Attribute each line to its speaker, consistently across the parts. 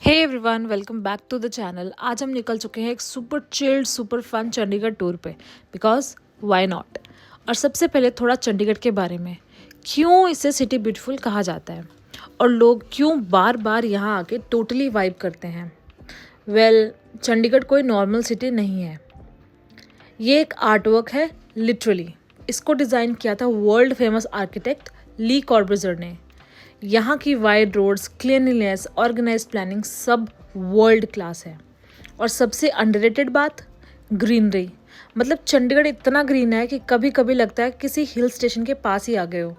Speaker 1: Hey everyone, welcome back to the channel. आज हम निकल चुके हैं एक super chilled super fun Chandigarh tour पे, बिकॉज वाई नॉट। और सबसे पहले थोड़ा चंडीगढ़ के बारे में, क्यों इसे सिटी ब्यूटीफुल कहा जाता है और लोग क्यों बार बार यहाँ आके टोटली वाइब करते हैं। वेल, चंडीगढ़ कोई नॉर्मल सिटी नहीं है। ये एक आर्टवर्क है लिटरली। इसको डिज़ाइन किया था world famous architect Le Corbusier ने। यहाँ की wide roads, cleanliness, organised planning सब वर्ल्ड क्लास है। और सबसे अंडररेटेड बात, ग्रीनरी। मतलब चंडीगढ़ इतना ग्रीन है कि कभी कभी लगता है किसी हिल स्टेशन के पास ही आ गए हो।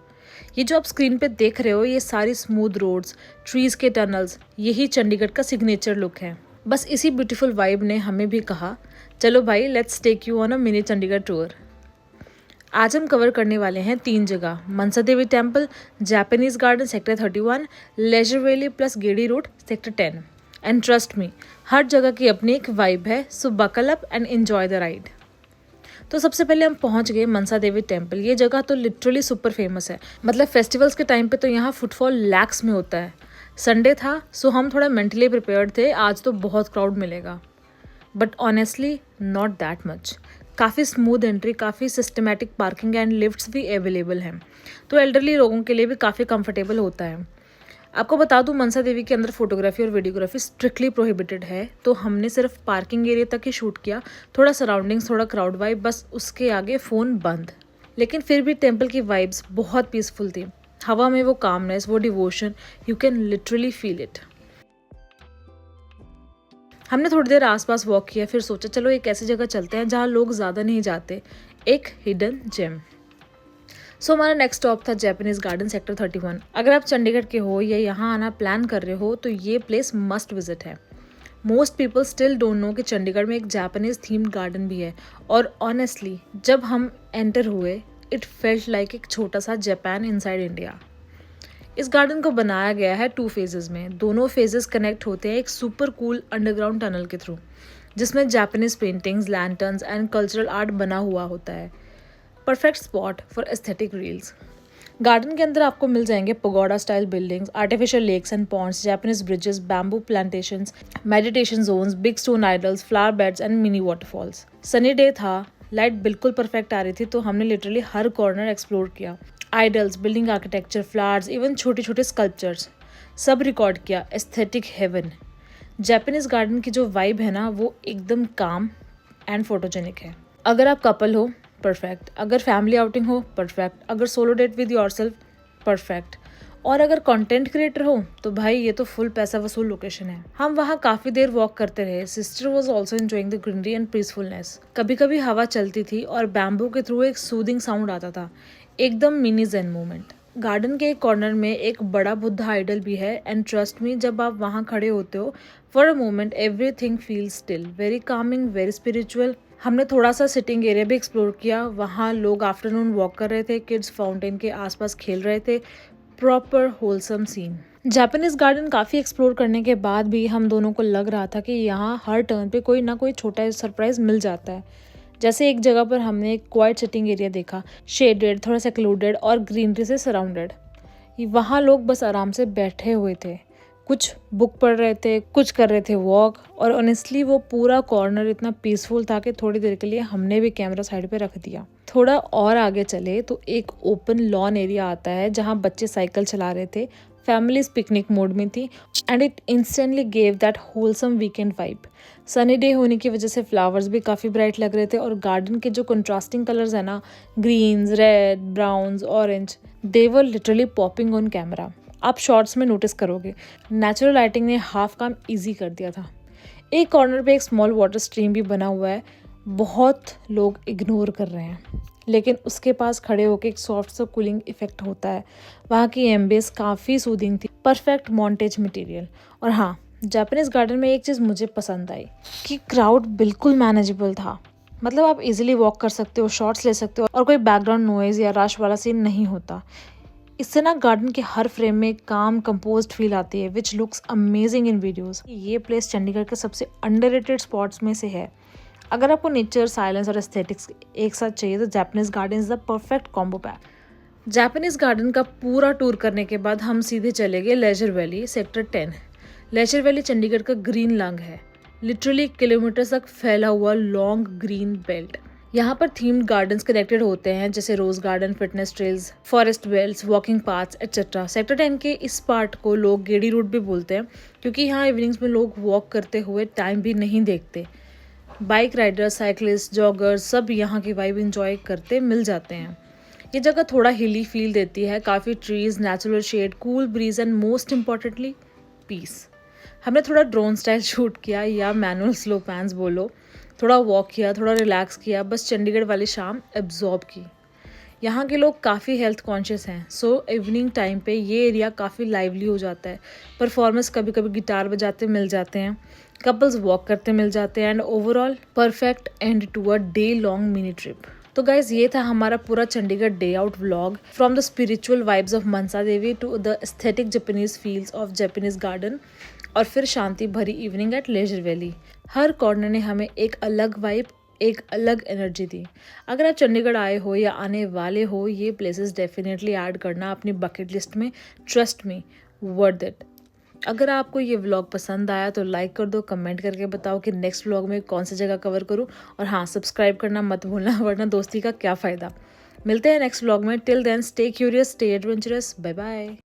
Speaker 1: ये जो आप स्क्रीन पे देख रहे हो, ये सारी स्मूथ रोड्स, ट्रीज के टनल्स, यही चंडीगढ़ का सिग्नेचर लुक है। बस इसी ब्यूटीफुल वाइब ने हमें भी कहा, चलो भाई, let's take you on a mini Chandigarh tour. आज हम कवर करने वाले हैं 3 जगह: Mansa Devi temple, Japanese garden sector 31, leisure valley plus Gedi road sector 10। And trust me, हर जगह की अपनी एक वाइब है, so buckle up and enjoy the ride. तो सबसे पहले हम पहुंच गए मनसा देवी टेम्पल। ये जगह तो लिटरली सुपर फेमस है। मतलब फेस्टिवल्स के टाइम पे तो यहाँ फुटफॉल लैक्स में होता है। संडे था, सो हम थोड़ा मेंटली प्रिपेयर्ड थे, आज तो बहुत क्राउड मिलेगा। But honestly not that much. काफ़ी स्मूथ एंट्री, काफ़ी सिस्टमेटिक पार्किंग एंड लिफ्ट्स भी अवेलेबल हैं, तो एल्डरली लोगों के लिए भी काफ़ी कंफर्टेबल होता है। आपको बता दूं, मनसा देवी के अंदर फोटोग्राफी और वीडियोग्राफी स्ट्रिक्टली प्रोहिबिटेड है, तो हमने सिर्फ पार्किंग एरिया तक ही शूट किया। थोड़ा सराउंडिंग्स, थोड़ा क्राउड वाइब, बस उसके आगे फ़ोन बंद। लेकिन फिर भी टेम्पल की वाइब्स बहुत पीसफुल थी। हवा में वो कामनेस, वो devotion, you can literally feel it. हमने थोड़ी देर आसपास वॉक किया, फिर सोचा चलो एक ऐसी जगह चलते हैं जहाँ लोग ज़्यादा नहीं जाते, एक हिडन जेम। सो हमारा नेक्स्ट स्टॉप था जापानीज गार्डन सेक्टर 31। अगर आप चंडीगढ़ के हो या यहाँ आना प्लान कर रहे हो तो ये प्लेस मस्ट विजिट है। Most people still don't know कि चंडीगढ़ में एक जापानीज थीम्ड गार्डन भी है। और ऑनेस्टली जब हम एंटर हुए, इट फेल्ट लाइक एक छोटा सा जापान इनसाइड इंडिया। इस गार्डन को बनाया गया है 2 फेजेस में। दोनों फेजेस कनेक्ट होते हैं एक सुपर कूल अंडरग्राउंड टनल के थ्रू, जिसमें Japanese paintings, lanterns and cultural art बना हुआ होता है। Perfect spot for aesthetic reels. Garden के अंदर आपको मिल जाएंगे pagoda style buildings, artificial lakes and ponds, Japanese bridges, bamboo plantations, meditation zones, big stone idols, flower beds and mini waterfalls. Sunny day था, लाइट बिल्कुल परफेक्ट आ रही थी, तो हमने लिटरली हर कॉर्नर एक्सप्लोर किया। Idols, building architecture, flowers, even छोटे छोटे स्कल्पचर्स, सब रिकॉर्ड किया। Aesthetic haven. जापानीज गार्डन की जो वाइब है ना, वो एकदम काम एंड फोटोजेनिक है। अगर आप कपल हो, परफेक्ट। अगर फैमिली आउटिंग हो, परफेक्ट। अगर solo date with yourself, perfect. और अगर कंटेंट क्रिएटर हो तो भाई ये तो फुल पैसा वसूल लोकेशन है। हम वहाँ काफ़ी देर वॉक करते रहे। Sister was also enjoying the greenery and peacefulness. कभी कभी हवा चलती थी और बैम्बू के थ्रू एक सूदिंग साउंड आता था, एकदम मिनी जेन मोमेंट। गार्डन के एक कॉर्नर में एक बड़ा बुद्धा आइडल भी है, एंड ट्रस्ट मी, जब आप वहाँ खड़े होते हो, for a moment everything feels still, very Kameng, very spiritual. हमने थोड़ा सा सिटिंग एरिया भी एक्सप्लोर किया। वहाँ लोग आफ्टरनून वॉक कर रहे थे, किड्स फाउंटेन के आसपास खेल रहे थे। Proper wholesome scene. Japanese garden काफ़ी एक्सप्लोर करने के बाद भी हम दोनों को लग रहा था कि यहाँ हर टर्न पे कोई ना कोई छोटा सरप्राइज मिल जाता है। जैसे एक जगह पर हमने एक क्वाइट सिटिंग एरिया देखा, शेडेड, थोड़ा सेक्लूडेड और ग्रीनरी से सराउंडेड। वहाँ लोग बस आराम से बैठे हुए थे, कुछ बुक पढ़ रहे थे, कुछ कर रहे थे वॉक। और ऑनेस्टली वो पूरा कॉर्नर इतना पीसफुल था कि थोड़ी देर के लिए हमने भी कैमरा साइड पे रख दिया। थोड़ा और आगे चले तो एक ओपन लॉन एरिया आता है जहाँ बच्चे साइकिल चला रहे थे। फैमिलीज पिकनिक मोड में थी and it instantly gave that wholesome weekend vibe. Sunny day होने की वजह से फ्लावर्स भी काफ़ी ब्राइट लग रहे थे, और गार्डन के जो कंट्रास्टिंग कलर्स है ना, greens, red, browns, orange, they were literally popping on camera. आप शॉर्ट्स में नोटिस करोगे, नेचुरल लाइटिंग ने हाफ काम इजी कर दिया था। एक कॉर्नर पे एक स्मॉल वाटर स्ट्रीम भी बना हुआ है, बहुत लोग इग्नोर कर रहे हैं, लेकिन उसके पास खड़े होकर एक सॉफ्ट सा कूलिंग इफेक्ट होता है। वहाँ की एम्बियंस काफ़ी सूदिंग थी, परफेक्ट मॉन्टेज मटेरियल। और हाँ, जापानीज गार्डन में एक चीज़ मुझे पसंद आई कि क्राउड बिल्कुल मैनेजेबल था। मतलब आप इजीली वॉक कर सकते हो, शॉट्स ले सकते हो, और कोई बैकग्राउंड नॉइज या रश वाला सीन नहीं होता। इससे ना गार्डन के हर फ्रेम में काम कंपोज्ड फील आती है, which looks amazing in videos. ये प्लेस चंडीगढ़ के सबसे अंडररेटेड स्पॉट्स में से है। अगर आपको नेचर, साइलेंस और एस्थेटिक्स एक साथ चाहिए तो Japanese garden is the perfect combo pack. Japanese garden का पूरा टूर करने के बाद हम सीधे चले गए Leisure Valley sector 10। Leisure Valley Chandigarh का ग्रीन लंग है, लिटरली किलोमीटर तक फैला हुआ लॉन्ग ग्रीन बेल्ट। यहाँ पर थीम्ड गार्डन्स कनेक्टेड होते हैं, जैसे rose garden, fitness trails, forest belts, walking paths etcetera. Sector 10 के इस पार्ट को लोग गेड़ी रूट भी बोलते हैं, क्योंकि यहाँ इवनिंग्स में लोग वॉक करते हुए टाइम भी नहीं देखते। बाइक राइडर्स, साइकिलिस्ट, जॉगर्स सब यहाँ की वाइब इंजॉय करते मिल जाते हैं। ये जगह थोड़ा हिली फील देती है, काफ़ी trees, natural shade, cool breeze and most importantly peace. हमने थोड़ा ड्रोन स्टाइल शूट किया या मैनुअल स्लो पैंस बोलो, थोड़ा वॉक किया, थोड़ा रिलैक्स किया, बस चंडीगढ़ वाली शाम एब्जॉर्ब की। यहाँ के लोग काफ़ी हेल्थ कॉन्शियस हैं, सो इवनिंग टाइम पे ये एरिया काफ़ी लाइवली हो जाता है। परफॉर्मेंस कभी कभी गिटार बजाते मिल जाते हैं, कपल्स वॉक करते मिल जाते हैं, and overall perfect end to a day long mini trip. तो गाइज ये था हमारा पूरा Chandigarh day out vlog, from the spiritual vibes of Mansa Devi to the aesthetic Japanese feels of Japanese garden, और फिर शांति भरी इवनिंग एट लेजर वैली। हर कॉर्नर ने हमें एक अलग वाइब, एक अलग एनर्जी दी। अगर आप चंडीगढ़ आए हो या आने वाले हो, ये प्लेसेस डेफिनेटली ऐड करना अपनी बकेट लिस्ट में, ट्रस्ट मी, वर्थ इट। अगर आपको ये व्लॉग पसंद आया तो लाइक कर दो, कमेंट करके बताओ कि नेक्स्ट व्लॉग में कौन सी जगह कवर करूँ, और हाँ, सब्सक्राइब करना मत भूलना, वरना दोस्ती का क्या फ़ायदा। मिलते हैं नेक्स्ट व्लॉग में। Till then stay curious, stay adventurous, bye bye.